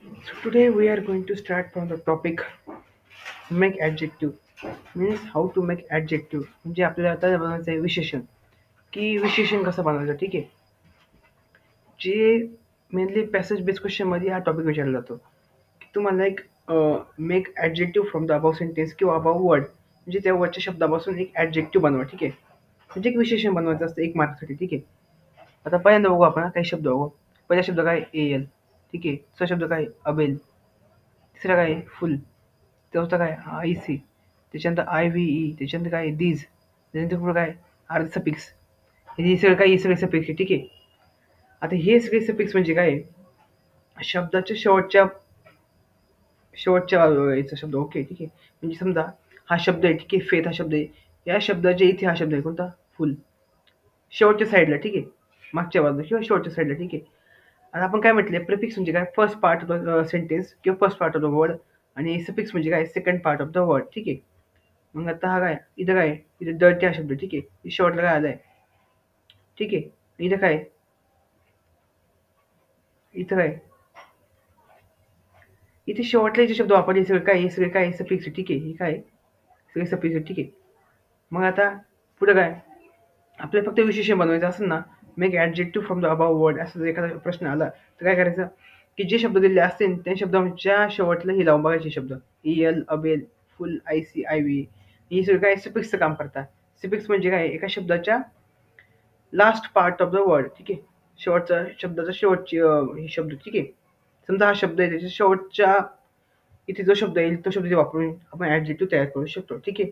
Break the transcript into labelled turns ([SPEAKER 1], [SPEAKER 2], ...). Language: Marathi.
[SPEAKER 1] So today we are going to start from the topic make adjective means how to make adjective म्हणजे आपल्याला आता बनवायचं आहे विशेषण की विशेषण कसं बनवायचं ठीक आहे जे मेनली पॅसेज बेस क्वेश्चन मध्ये हा टॉपिक विचारला जातो की तुम्हाला एक make adjective from the above sentence किंवा अबाव वर्ड म्हणजे त्या वरच्या शब्दापासून एक ॲडजेक्टिव्ह बनवा ठीक आहे म्हणजे एक विशेषण बनवायचं असतं एक मार्कसाठी ठीक आहे आता पहिल्यांदा बघू आपण काही शब्द बघू पहिला शब्द काय एल ठीक आहे दुसरा शब्द काय अबेल तिसरा काय फुल चौथा काय आय सी त्याच्यानंतर आय व्ही ई त्याच्यानंतर काय दीज त्याच्यानंतर पुढं काय आर सफिक्स हे सगळं काय हे सगळे सफिक्स आहे ठीक आहे आता हे सगळे सफिक्स म्हणजे काय शब्दाच्या शेवटच्या शेवटच्या याचा शब्द ओके ठीक आहे म्हणजे समजा हा शब्द आहे ठीक आहे फेथ हा शब्द आहे या शब्दाच्या इथे हा शब्द आहे कोणता फुल शेवटच्या साईडला ठीक आहे मागच्या बाजूला किंवा शेवटच्या साईडला ठीक आहे आणि आपण काय म्हटलंय प्रिफिक्स म्हणजे काय first part of the sentence किंवा first part of the word आणि सफिक्स म्हणजे काय second part of the word ठीक आहे मग आता हा काय इथं काय इथं डर्टी हा शब्द ठीक आहे शेवटला काय आलाय ठीक आहे इथं काय इथं काय इथे शेवटला जे शब्द वापरले हे सगळे काय सफिक्स ठीक आहे हे काय सगळे सफिक्स ठीक आहे मग आता पुढे काय आपल्याला फक्त विशेषण बनवायचं असेल ना make adjective from the above word असं जर एखादा प्रश्न आला तर काय करायचं की जे शब्द दिले असतील त्या शब्दाच्या शेवटला हे लावून बघायचे शब्द L able ful I C I V हे सगळं काय सिपिक्सचं काम करतात सिपिक्स म्हणजे काय एका शब्दाच्या last part of the word ठीक आहे शेवटचा शब्दाचा शेवटची हे शब्द ठीक आहे समजा हा शब्द आहे त्याच्या शेवटच्या इथे जो शब्द येईल तो शब्द इथे वापरून आपण ॲडजेक्टिव्ह तयार करू शकतो ठीक आहे